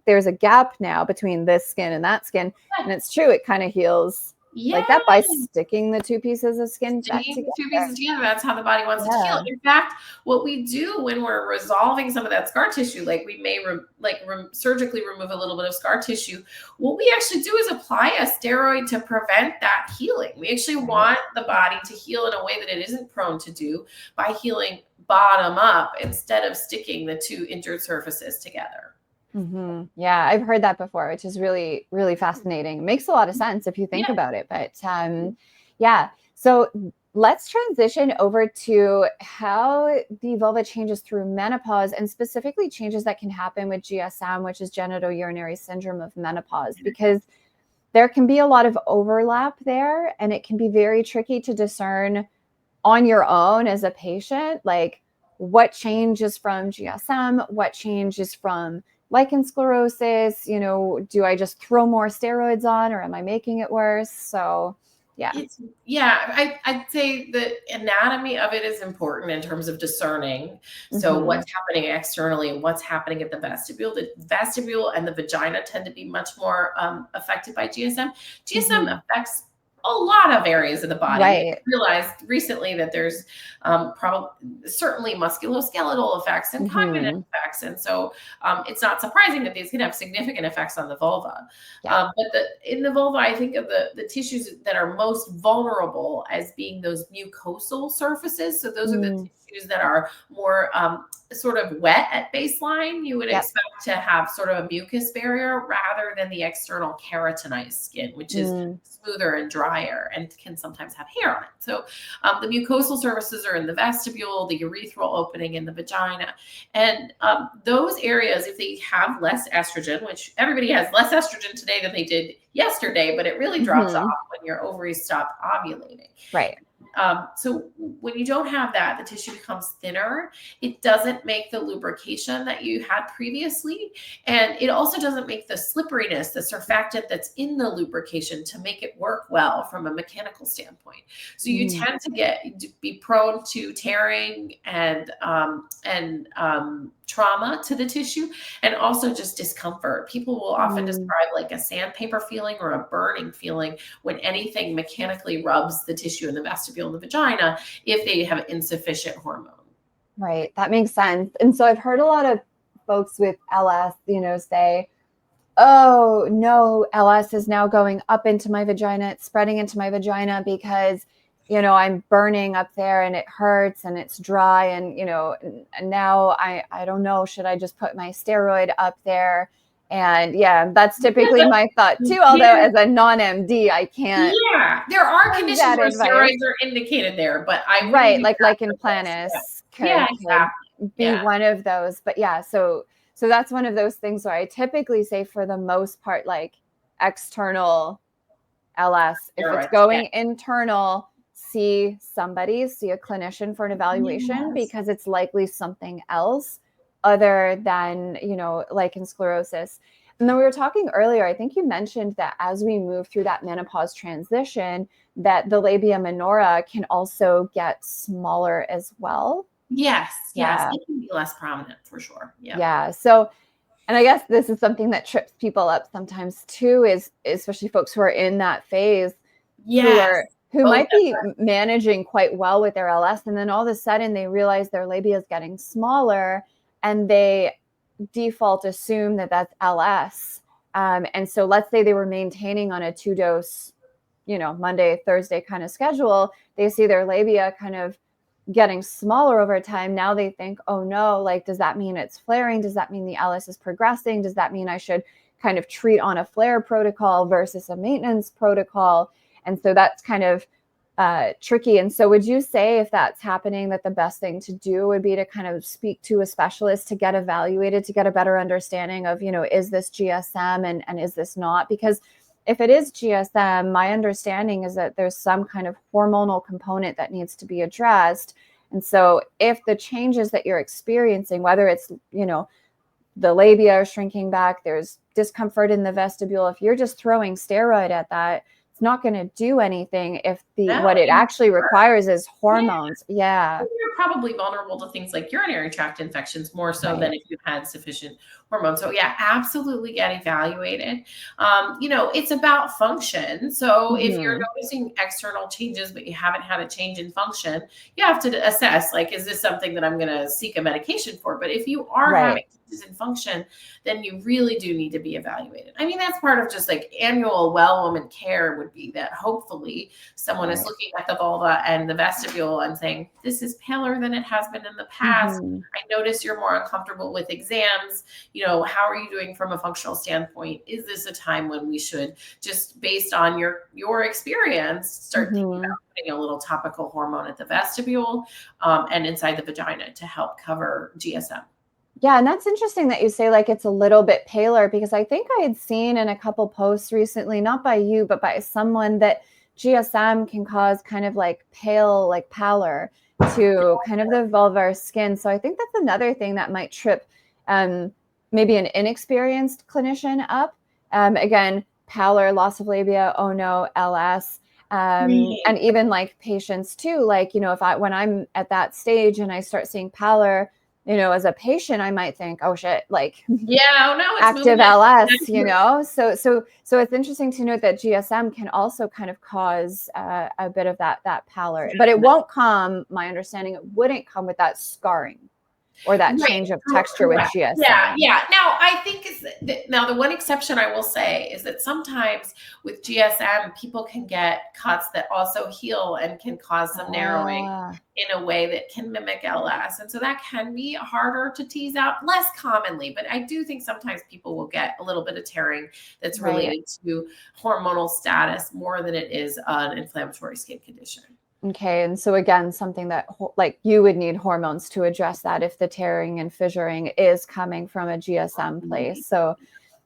there's a gap now between this skin and that skin. And it's true. It kind of heals like that by sticking the two pieces of skin back together. Two pieces together. That's how the body wants it to heal. In fact, what we do when we're resolving some of that scar tissue, like we may surgically remove a little bit of scar tissue, what we actually do is apply a steroid to prevent that healing. We actually want the body to heal in a way that it isn't prone to do by healing bottom up instead of sticking the two injured surfaces together. Mm-hmm. Yeah, I've heard that before, which is really, really fascinating. It makes a lot of sense if you think about it. But yeah, so let's transition over to how the vulva changes through menopause, and specifically changes that can happen with GSM, which is genitourinary syndrome of menopause, because there can be a lot of overlap there, and it can be very tricky to discern on your own as a patient, like what changes from GSM, what changes from lichen sclerosis, do I just throw more steroids on, or am I making it worse? So I'd say the anatomy of it is important in terms of discerning. So what's happening externally and what's happening at the vestibule. The vestibule and the vagina tend to be much more affected by GSM. GSM affects a lot of areas of the body. Right. We realized recently that there's certainly musculoskeletal effects and cognitive effects. And so it's not surprising that these can have significant effects on the vulva. But in the vulva, I think of the tissues that are most vulnerable as being those mucosal surfaces. So those are the tissues that are more sort of wet at baseline. You would expect to have sort of a mucus barrier rather than the external keratinized skin, which is smoother and drier and can sometimes have hair on it. So the mucosal surfaces are in the vestibule, the urethral opening in the vagina. And those areas, if they have less estrogen, which everybody has less estrogen today than they did yesterday, but it really drops off when your ovaries stop ovulating. Right. So when you don't have that, the tissue becomes thinner. It doesn't make the lubrication that you had previously. And it also doesn't make the slipperiness, the surfactant that's in the lubrication to make it work well from a mechanical standpoint. So you tend to be prone to tearing and trauma to the tissue, and also just discomfort. People will often describe like a sandpaper feeling or a burning feeling when anything mechanically rubs the tissue in the vestibule and the vagina if they have insufficient hormone. Right. That makes sense. And so I've heard a lot of folks with LS, say, oh no, LS is now going up into my vagina. It's spreading into my vagina because I'm burning up there and it hurts and it's dry. And, and now I don't know, should I just put my steroid up there? And yeah, that's typically my thought too. Although as a non-MD, I can't. Yeah, there are conditions where steroids are indicated there, but like Lichen planus could be one of those. But yeah, so that's one of those things where I typically say for the most part, like external LS, if it's going internal, see a clinician for an evaluation because it's likely something else other than, lichen sclerosis. And then we were talking earlier, I think you mentioned that as we move through that menopause transition, that the labia minora can also get smaller as well. Yes, it can be less prominent for sure. Yeah. So, and I guess this is something that trips people up sometimes too, is especially folks who are in that phase, who might be managing quite well with their LS, and then all of a sudden they realize their labia is getting smaller, and they default assume that that's LS. And so let's say they were maintaining on a 2-dose, Monday, Thursday kind of schedule. They see their labia kind of getting smaller over time. Now they think, oh no, like, does that mean it's flaring? Does that mean the LS is progressing? Does that mean I should kind of treat on a flare protocol versus a maintenance protocol? And so that's kind of tricky. And so would you say if that's happening, that the best thing to do would be to kind of speak to a specialist to get evaluated, to get a better understanding of, is this GSM and is this not? Because if it is GSM, my understanding is that there's some kind of hormonal component that needs to be addressed. And so if the changes that you're experiencing, whether it's, you know, the labia are shrinking back, there's discomfort in the vestibule, if you're just throwing steroid at that, it's not going to do anything if what it actually requires is hormones. Yeah. You're probably vulnerable to things like urinary tract infections more so than if you've had sufficient hormones. So yeah, absolutely get evaluated. You know, it's about function. So if you're noticing external changes, but you haven't had a change in function, you have to assess, like, is this something that I'm going to seek a medication for? But if you are having changes in function, then you really do need to be evaluated. I mean, that's part of just like annual well woman care would be that hopefully someone is looking at the vulva and the vestibule and saying, this is paler than it has been in the past. I notice you're more uncomfortable with exams. You know, how are you doing from a functional standpoint? Is this a time when we should just, based on your experience, start thinking about putting a little topical hormone at the vestibule and inside the vagina to help cover GSM? Yeah, and that's interesting that you say like it's a little bit paler, because I think I had seen in a couple posts recently, not by you, but by someone, that GSM can cause kind of like pale, like pallor to kind of the vulvar skin. So I think that's another thing that might trip maybe an inexperienced clinician up. Again, pallor, loss of labia, oh no, LS. And even like patients too, like, you know, when I'm at that stage and I start seeing pallor, you know, as a patient, I might think, oh shit, like, yeah, oh no, it's active LS, you know? So it's interesting to note that GSM can also kind of cause a bit of that pallor, but it won't come, my understanding, it wouldn't come with that scarring or that change of texture with GSM. Yeah. Now, I think now the one exception I will say is that sometimes with GSM, people can get cuts that also heal and can cause some narrowing in a way that can mimic LS. And so that can be harder to tease out, less commonly, but I do think sometimes people will get a little bit of tearing that's related to hormonal status more than it is an inflammatory skin condition. Okay. And so again, something that like you would need hormones to address that if the tearing and fissuring is coming from a GSM place. So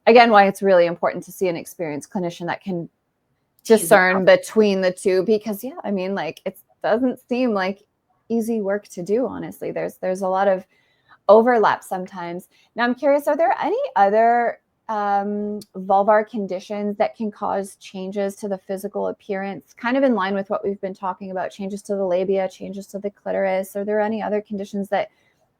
again, why it's really important to see an experienced clinician that can discern between the two, because I mean, like, it doesn't seem like easy work to do, honestly. There's a lot of overlap sometimes. Now I'm curious, are there any other vulvar conditions that can cause changes to the physical appearance, kind of in line with what we've been talking about, changes to the labia, changes to the clitoris? Are there any other conditions that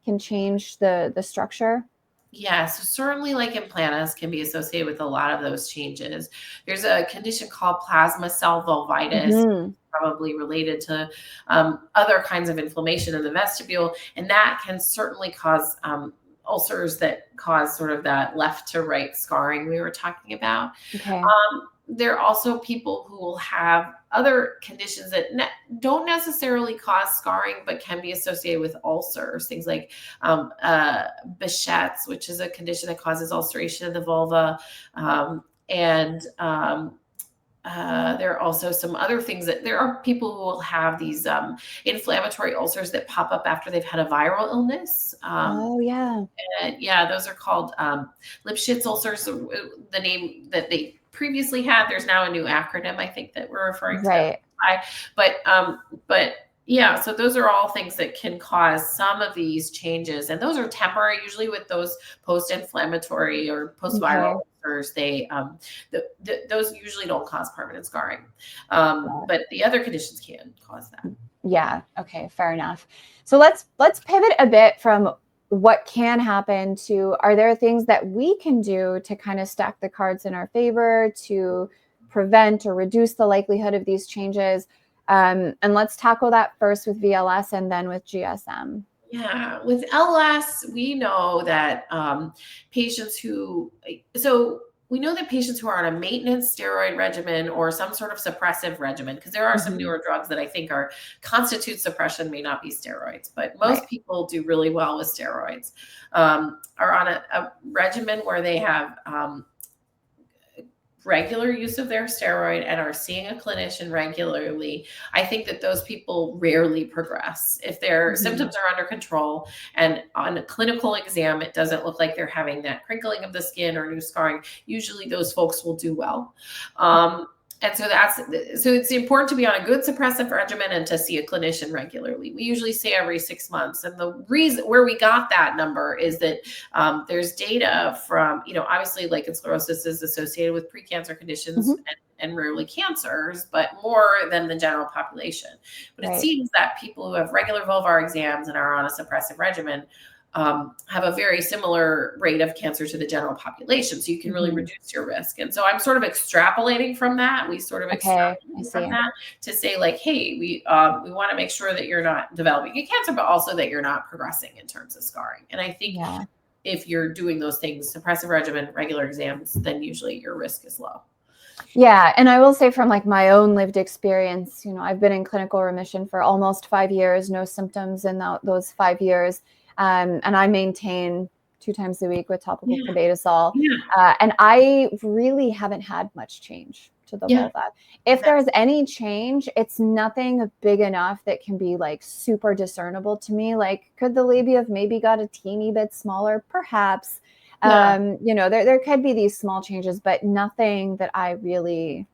can change the structure? Yeah, so certainly lichen planus can be associated with a lot of those changes. There's a condition called plasma cell vulvitis, probably related to other kinds of inflammation in the vestibule, and that can certainly cause ulcers that cause sort of that left to right scarring we were talking about. Okay. There are also people who will have other conditions that don't necessarily cause scarring, but can be associated with ulcers, things like Behçet's, which is a condition that causes ulceration of the vulva. There are also some other things that there are people who will have these inflammatory ulcers that pop up after they've had a viral illness. And yeah, those are called Lipschitz ulcers, the name that they previously had. There's now a new acronym, I think, that we're referring to. But yeah, so those are all things that can cause some of these changes, and those are temporary. Usually with those post-inflammatory or post-viral ulcers, those usually don't cause permanent scarring, but the other conditions can cause that. Yeah. Okay. Fair enough. So let's pivot a bit from what can happen to, are there things that we can do to kind of stack the cards in our favor to prevent or reduce the likelihood of these changes? And let's tackle that first with VLS and then with GSM. Yeah, with LS, we know that patients who are on a maintenance steroid regimen or some sort of suppressive regimen, because there are some newer drugs that I think constitute suppression, may not be steroids, but most people do really well with steroids, are on a regimen where they have regular use of their steroid and are seeing a clinician regularly, I think that those people rarely progress. If their symptoms are under control and on a clinical exam, it doesn't look like they're having that crinkling of the skin or new scarring, usually those folks will do well. And so it's important to be on a good suppressive regimen and to see a clinician regularly. We usually say every 6 months. And the reason where we got that number is that there's data from, obviously lichen sclerosus is associated with precancer conditions and rarely cancers, but more than the general population. But it seems that people who have regular vulvar exams and are on a suppressive regimen have a very similar rate of cancer to the general population. So you can really reduce your risk. And so I'm sort of extrapolating from that. We sort of extrapolate from that to say like, hey, we want to make sure that you're not developing a cancer, but also that you're not progressing in terms of scarring. And I think if you're doing those things, suppressive regimen, regular exams, then usually your risk is low. Yeah. And I will say from like my own lived experience, I've been in clinical remission for almost 5 years, no symptoms in those 5 years. And I maintain 2 times a week with topical clobetasol. And I really haven't had much change to the vulva. If there's any change, it's nothing big enough that can be like super discernible to me. Like, could the labia have maybe got a teeny bit smaller? Perhaps. There could be these small changes, but nothing that I really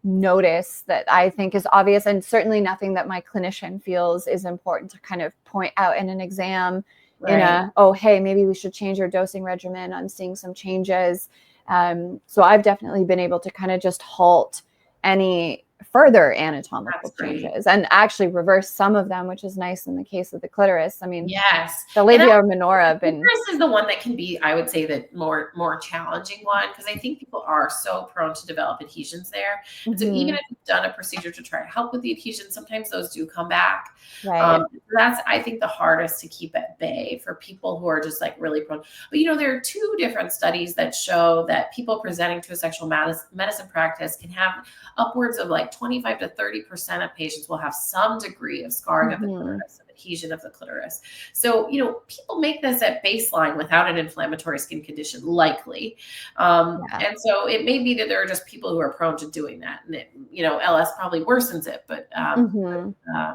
notice that I think is obvious, and certainly nothing that my clinician feels is important to kind of point out in an exam hey, maybe we should change your dosing regimen. I'm seeing some changes. So I've definitely been able to kind of just halt any further anatomical changes and actually reverse some of them, which is nice in the case of the clitoris. I mean, the labia minora. Clitoris is the one that can be, I would say, the more challenging one, because I think people are so prone to develop adhesions there. And so even if you've done a procedure to try to help with the adhesion, sometimes those do come back. That's, I think, the hardest to keep at bay for people who are just like really prone. But there are 2 different studies that show that people presenting to a sexual medicine practice can have upwards of like 25 to 30% of patients will have some degree of scarring of the clitoris, of adhesion of the clitoris. So, people make this at baseline without an inflammatory skin condition, likely. And so it may be that there are just people who are prone to doing that. And LS probably worsens it, but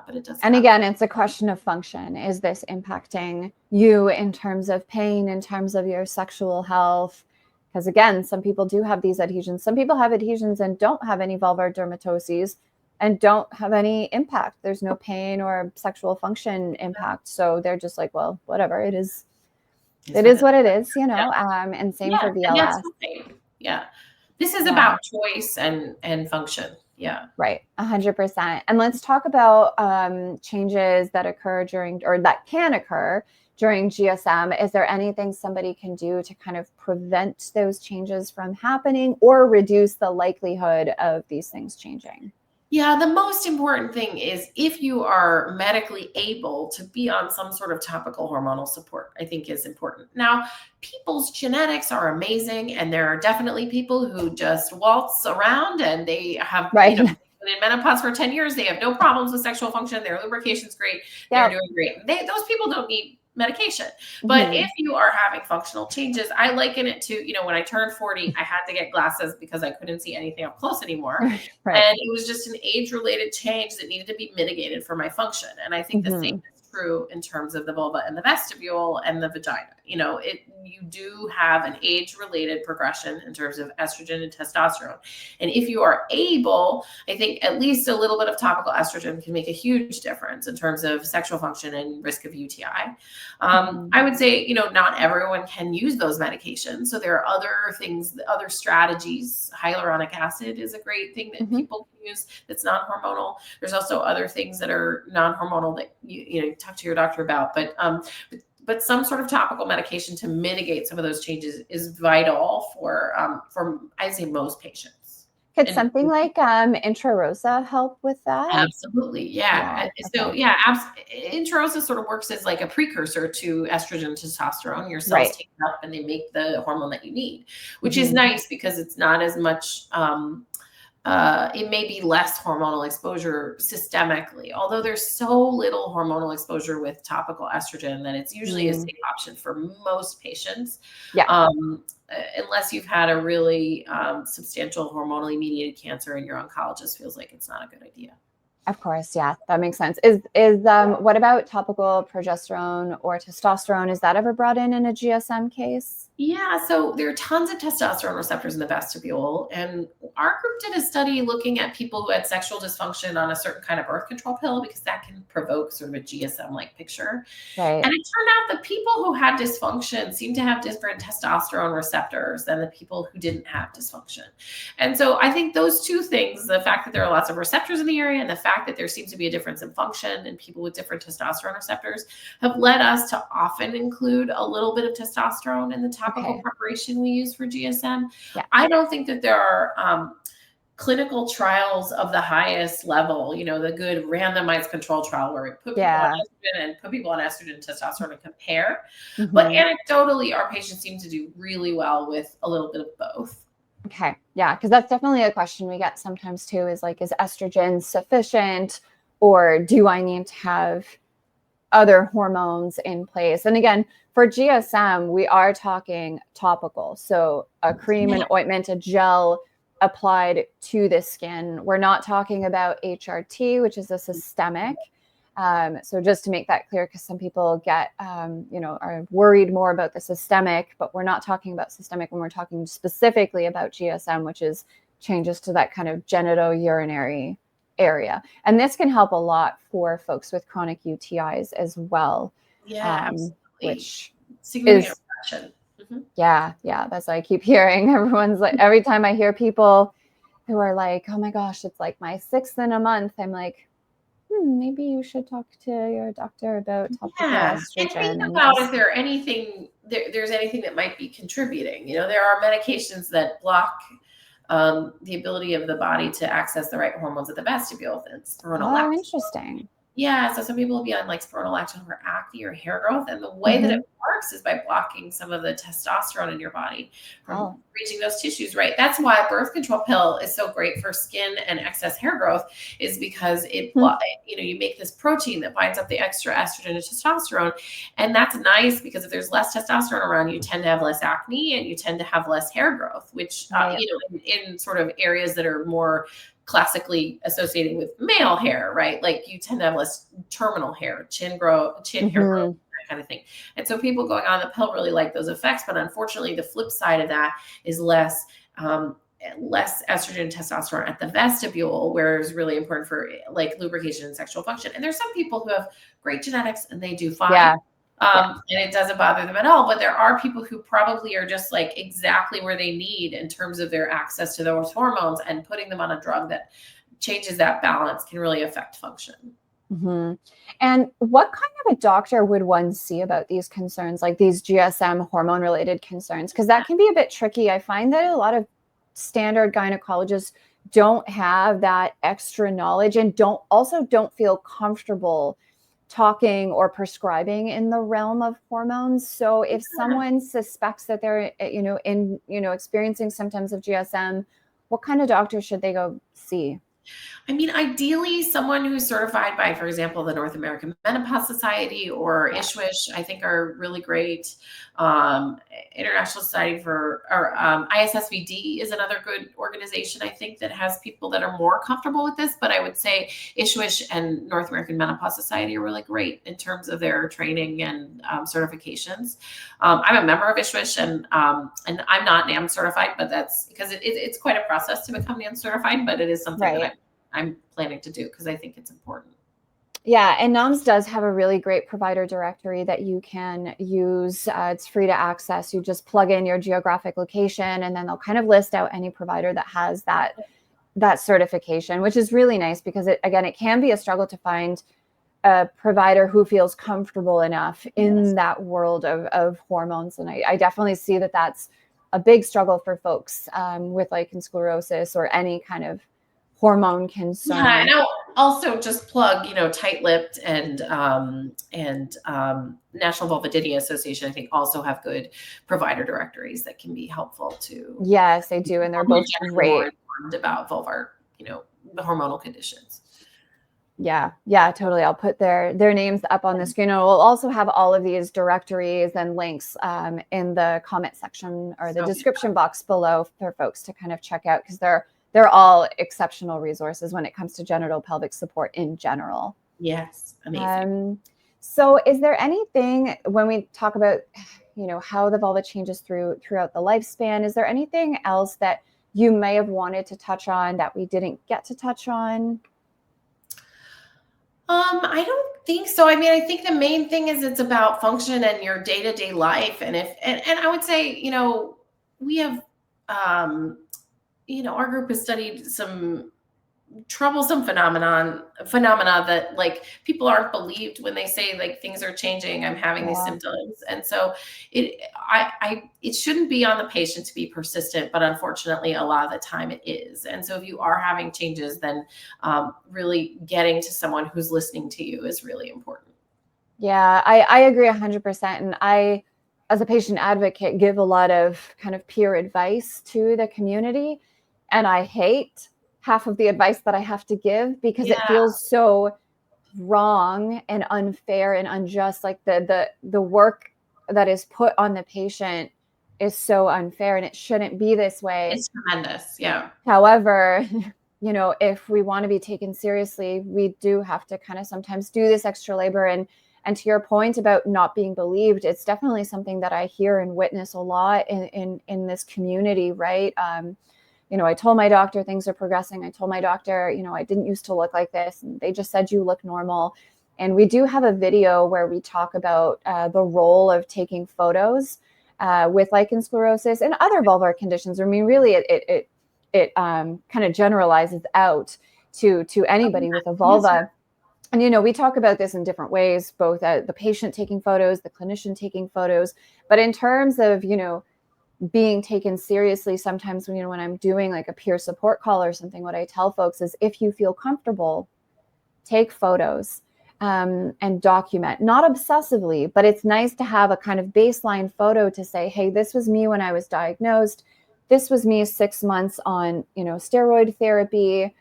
it doesn't. And again, it's a question of function. Is this impacting you in terms of pain, in terms of your sexual health? Because again, some people do have these adhesions. Some people have adhesions and don't have any vulvar dermatoses and don't have any impact. There's no pain or sexual function impact. So they're just like, well, whatever. It is what it is, and same for VLS. This is about choice and function. Right. 100%. And let's talk about changes that occur that can occur during GSM. Is there anything somebody can do to kind of prevent those changes from happening or reduce the likelihood of these things changing? Yeah, the most important thing is if you are medically able to be on some sort of topical hormonal support, I think is important. Now, people's genetics are amazing, and there are definitely people who just waltz around and they have been in menopause for 10 years. They have no problems with sexual function. Their lubrication's great. They're doing great. Those people don't need medication. But if you are having functional changes, I liken it to, when I turned 40, I had to get glasses because I couldn't see anything up close anymore. And it was just an age-related change that needed to be mitigated for my function. And I think the same is true in terms of the vulva and the vestibule and the vagina. You do have an age-related progression in terms of estrogen and testosterone. And if you are able, I think at least a little bit of topical estrogen can make a huge difference in terms of sexual function and risk of UTI. I would say, not everyone can use those medications. So there are other things, other strategies. Hyaluronic acid is a great thing that people can use that's non-hormonal. There's also other things that are non-hormonal that you talk to your doctor about, but some sort of topical medication to mitigate some of those changes is vital for I'd say most patients. Could something like intrarosa help with that? Absolutely, So intrarosa sort of works as like a precursor to estrogen, testosterone. Your cells take it up and they make the hormone that you need, which is nice because it's not as much it may be less hormonal exposure systemically, although there's so little hormonal exposure with topical estrogen that it's usually a safe option for most patients. Yeah. Unless you've had a really substantial hormonally mediated cancer and your oncologist feels like it's not a good idea. Of course, yeah, that makes sense. Is what about topical progesterone or testosterone? Is that ever brought in a GSM case? Yeah, so there are tons of testosterone receptors in the vestibule. And our group did a study looking at people who had sexual dysfunction on a certain kind of birth control pill, because that can provoke sort of a GSM-like picture. Right. And it turned out the people who had dysfunction seemed to have different testosterone receptors than the people who didn't have dysfunction. And so I think those two things, the fact that there are lots of receptors in the area and the fact that there seems to be a difference in function in people with different testosterone receptors, have led us to often include a little bit of testosterone in the topical preparation we use for GSM. Yeah. I don't think that there are clinical trials of the highest level, the good randomized control trial where we put people on estrogen and put people on estrogen and testosterone and compare. But anecdotally, our patients seem to do really well with a little bit of both. Okay. Yeah. Because that's definitely a question we get sometimes too, is like, is estrogen sufficient, or do I need to have other hormones in place? And again, for GSM, we are talking topical. So a cream, an ointment, a gel applied to the skin. We're not talking about HRT, which is a systemic. So just to make that clear, because some people get, are worried more about the systemic, but we're not talking about systemic when we're talking specifically about GSM, which is changes to that kind of genitourinary area. And this can help a lot for folks with chronic UTIs as well. Yeah, absolutely. Which significant reduction. Yeah. That's what I keep hearing. Everyone's like, every time I hear people who are like, oh my gosh, it's like my 6th in a month, I'm like, maybe you should talk to your doctor about topical estrogen. And think about if there's anything that might be contributing. There are medications that block the ability of the body to access the right hormones at the vestibule. Oh, interesting. Yeah, so some people will be on like spironolactone for acne or hair growth, and the way that it works is by blocking some of the testosterone in your body from reaching those tissues, right? That's why a birth control pill is so great for skin and excess hair growth, is because it, you make this protein that binds up the extra estrogen and testosterone, and that's nice because if there's less testosterone around, you tend to have less acne and you tend to have less hair growth, which in sort of areas that are more classically associated with male hair, right? Like you tend to have less terminal hair, chin hair growth, that kind of thing. And so people going on the pill really like those effects, but unfortunately the flip side of that is less estrogen and testosterone at the vestibule, where it's really important for like lubrication and sexual function. And there's some people who have great genetics and they do fine. Yeah. And it doesn't bother them at all. But there are people who probably are just like exactly where they need in terms of their access to those hormones, and putting them on a drug that changes that balance can really affect function. And what kind of a doctor would one see about these concerns, like these GSM hormone related concerns? Because that can be a bit tricky. I find that a lot of standard gynecologists don't have that extra knowledge and don't feel comfortable talking or prescribing in the realm of hormones. So if someone suspects that they're, experiencing symptoms of GSM, what kind of doctor should they go see? I mean, ideally, someone who's certified by, for example, the North American Menopause Society or ISSWSH, I think are really great. International Society for, or ISSVD is another good organization, I think, that has people that are more comfortable with this. But I would say ISSWSH and North American Menopause Society are really great in terms of their training and certifications. I'm a member of ISSWSH, and I'm not NAM certified, but that's because it's quite a process to become NAM certified, but it is something that I'm planning to do because I think it's important. Yeah, and NAMS does have a really great provider directory that you can use. It's free to access. You just plug in your geographic location, and then they'll kind of list out any provider that has that certification, which is really nice because it can be a struggle to find a provider who feels comfortable enough in that world of hormones. And I definitely see that that's a big struggle for folks with lichen sclerosus or any kind of hormone concern. Yeah, and I'll also just plug, Tight-Lipped and National Vulvodynia Association, I think, also have good provider directories that can be helpful too. Yes, they do, and they're both great. informed about vulvar, the hormonal conditions. Yeah, totally. I'll put their names up on the screen. And we'll also have all of these directories and links in the comment section or the description box below for folks to kind of check out, because they're all exceptional resources when it comes to genital pelvic support in general. Yes, amazing. So is there anything, when we talk about, how the vulva changes throughout the lifespan, is there anything else that you may have wanted to touch on that we didn't get to touch on? I don't think so. I mean, I think the main thing is it's about function and your day-to-day life. And I would say, we have, our group has studied some troublesome phenomena that like people aren't believed when they say like things are changing, I'm having these symptoms. And so it shouldn't be on the patient to be persistent, but unfortunately a lot of the time it is. And so if you are having changes, then really getting to someone who's listening to you is really important. Yeah, I agree 100%. And I, as a patient advocate, give a lot of kind of peer advice to the community. And I hate half of the advice that I have to give because it feels so wrong and unfair and unjust. Like the work that is put on the patient is so unfair, and it shouldn't be this way. It's tremendous. Yeah. However, if we want to be taken seriously, we do have to kind of sometimes do this extra labor. And to your point about not being believed, it's definitely something that I hear and witness a lot in this community, right? I told my doctor things are progressing. I told my doctor, I didn't used to look like this. And they just said, you look normal. And we do have a video where we talk about the role of taking photos with lichen sclerosus and other vulvar conditions. I mean, really, it kind of generalizes out to anybody with a vulva. And, we talk about this in different ways, both the patient taking photos, the clinician taking photos. But in terms of, being taken seriously, sometimes when I'm doing like a peer support call or something, what I tell folks is, if you feel comfortable, take photos and document, not obsessively, but it's nice to have a kind of baseline photo to say, hey, this was me when I was diagnosed. This was me 6 months on, steroid therapy.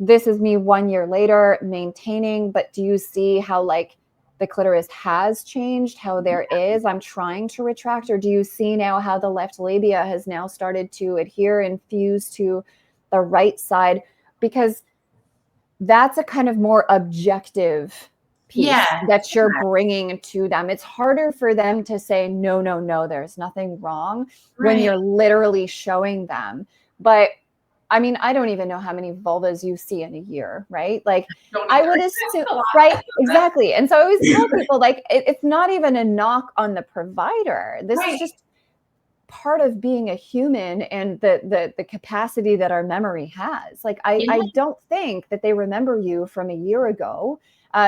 This is me 1 year later maintaining. But do you see how like the clitoris has changed, how I'm trying to retract? Or do you see now how the left labia has now started to adhere and fuse to the right side? Because that's a kind of more objective piece that you're bringing to them. It's harder for them to say, no, there's nothing wrong when you're literally showing them. But I mean, I don't even know how many vulvas you see in a year, right? Like I would assume, right? Exactly. And so I always tell people, like, it's not even a knock on the provider. This is just part of being a human and the capacity that our memory has. Like, I don't think that they remember you from a year ago.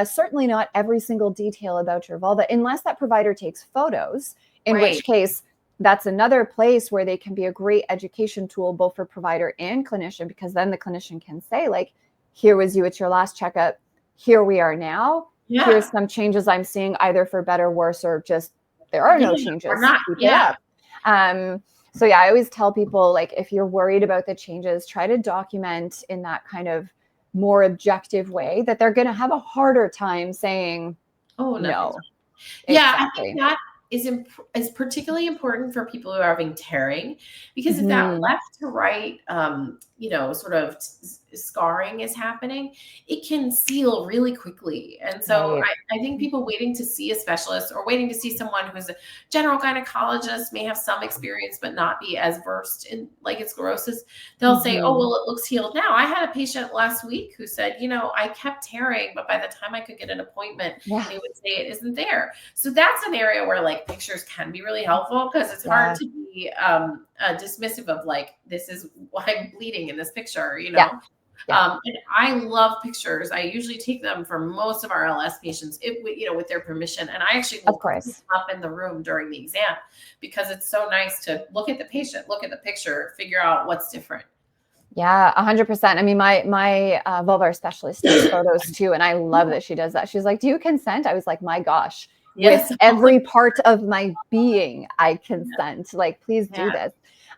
Certainly not every single detail about your vulva, unless that provider takes photos, in which case that's another place where they can be a great education tool, both for provider and clinician, because then the clinician can say, like, here was you at your last checkup. Here we are now. Here's some changes I'm seeing, either for better, worse, or just there are no changes. Or not. Keep it up. So I always tell people, like, if you're worried about the changes, try to document in that kind of more objective way that they're going to have a harder time saying, no. Yeah, I think that is particularly important for people who are having tearing, because if that left to right, sort of scarring is happening, it can seal really quickly. And so I think people waiting to see a specialist or waiting to see someone who's a general gynecologist may have some experience, but not be as versed in lichen sclerosus. They'll say, oh, well, it looks healed now. I had a patient last week who said, I kept tearing, but by the time I could get an appointment, they would say it isn't there. So that's an area where like pictures can be really helpful, because it's hard to be dismissive of like, this is why I'm bleeding in this picture, and I love pictures. I usually take them for most of our LS patients, with their permission. And I actually will put them up in the room during the exam, because it's so nice to look at the patient, look at the picture, figure out what's different. Yeah, 100%. I mean, my vulvar specialist takes photos too, and I love that she does that. She's like, do you consent? I was like, my gosh, with every part of my being, I consent. Like, please do this.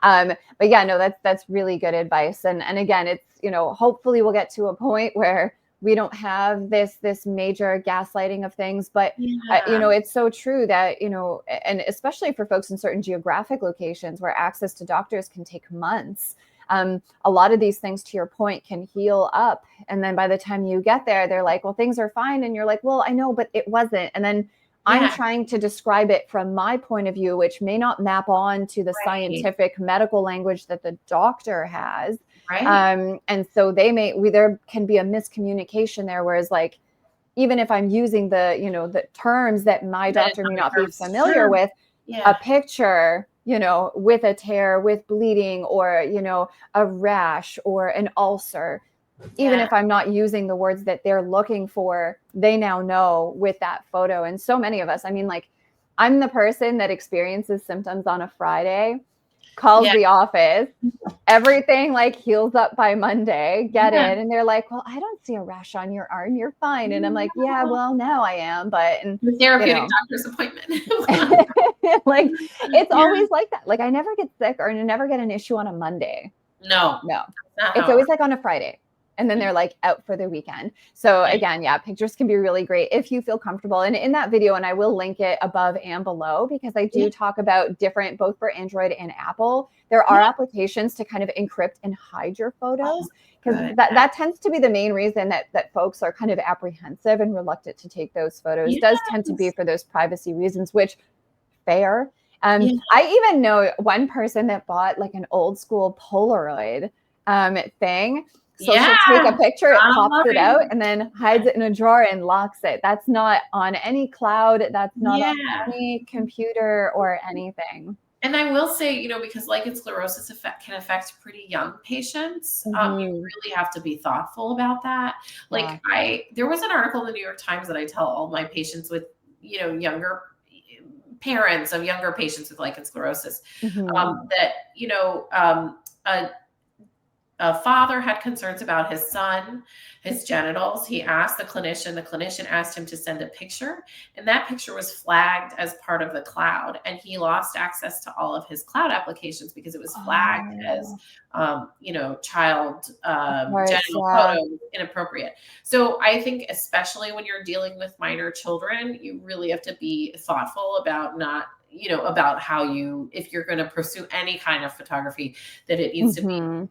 But yeah, no, that's really good advice. And again, it's, hopefully we'll get to a point where we don't have this major gaslighting of things, but it's so true that, and especially for folks in certain geographic locations where access to doctors can take months. A lot of these things, to your point, can heal up. And then by the time you get there, they're like, well, things are fine. And you're like, well, I know, but it wasn't. And then I'm trying to describe it from my point of view, which may not map on to the scientific medical language that the doctor has. Right. And so there can be a miscommunication there. Whereas like, even if I'm using the terms that my doctor may not be familiar with, a picture, with a tear, with bleeding, or, a rash or an ulcer, even if I'm not using the words that they're looking for, they now know with that photo. And so many of us, I mean, like, I'm the person that experiences symptoms on a Friday, calls the office, everything like heals up by Monday, get in, and they're like, well, I don't see a rash on your arm, you're fine. And I'm like, yeah, well, now I am, but the therapeutic doctor's appointment. Like, it's always like that. Like, I never get sick or I never get an issue on a Monday. No, it's always like on a Friday. And then they're like out for the weekend. So again, pictures can be really great if you feel comfortable. And in that video, and I will link it above and below, because I do talk about different, both for Android and Apple, there are applications to kind of encrypt and hide your photos. Because that tends to be the main reason that folks are kind of apprehensive and reluctant to take those photos. Does tend to be for those privacy reasons, which fair. I even know one person that bought like an old school Polaroid thing. So she'll take a picture, it pops it out, and then hides it in a drawer and locks it. That's not on any cloud. That's not on any computer or anything. And I will say, because lichen sclerosus can affect pretty young patients, you really have to be thoughtful about that. Like there was an article in the New York Times that I tell all my patients with, younger parents of younger patients with lichen sclerosus, that, a father had concerns about his son, his genitals. He asked the clinician asked him to send a picture, and that picture was flagged as part of the cloud, and he lost access to all of his cloud applications because it was flagged as, child genital photo inappropriate. So I think especially when you're dealing with minor children, you really have to be thoughtful about not, about how if you're going to pursue any kind of photography, that it needs to be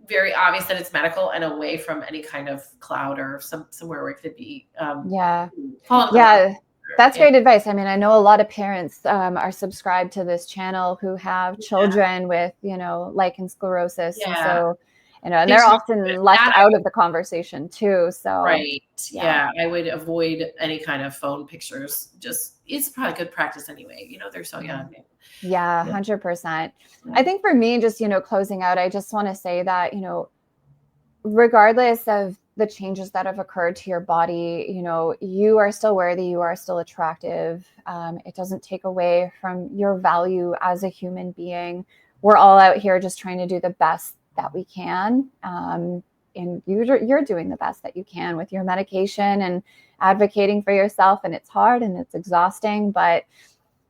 very obvious that it's medical and away from any kind of cloud or somewhere where it could be. That's great advice. I mean, I know a lot of parents are subscribed to this channel who have children with, lichen sclerosus. And so, and they're often left out of the conversation too. So, I would avoid any kind of phone pictures. It's probably good practice anyway. They're so young. 100%. I think for me, just, closing out, I just want to say that, regardless of the changes that have occurred to your body, you are still worthy, you are still attractive. It doesn't take away from your value as a human being. We're all out here just trying to do the best that we can. And you're doing the best that you can with your medication and advocating for yourself. And it's hard and it's exhausting, but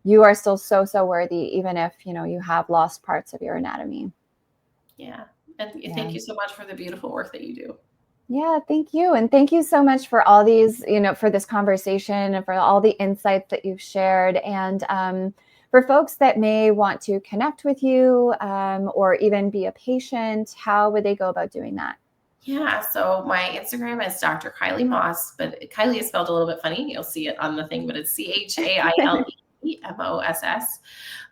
you are still so, so worthy, even if, you have lost parts of your anatomy. Yeah. And thank you so much for the beautiful work that you do. Yeah, thank you. And thank you so much for all these, for this conversation and for all the insights that you've shared. And for folks that may want to connect with you or even be a patient, how would they go about doing that? Yeah, so my Instagram is Dr. Chailee Moss, but Chailee is spelled a little bit funny. You'll see it on the thing, but it's ChaileeMoss.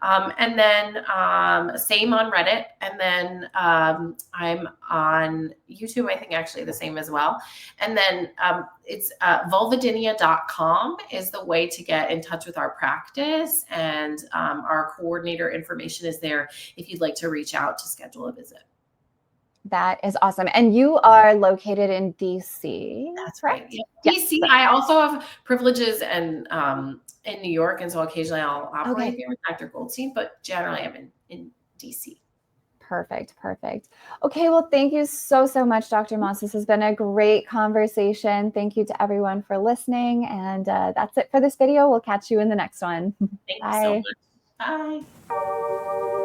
And then same on Reddit. And then I'm on YouTube, I think actually the same as well. And then it's vulvodynia.com is the way to get in touch with our practice. And our coordinator information is there if you'd like to reach out to schedule a visit. That is awesome. And you are located in DC. That's right. Yeah. DC. I also have privileges and in New York, and so occasionally I'll operate here with Dr. Goldstein, but generally I'm in DC. Perfect. Okay, well, thank you so, so much, Dr. Moss. This has been a great conversation. Thank you to everyone for listening. And that's it for this video. We'll catch you in the next one. Thank you so much. Bye.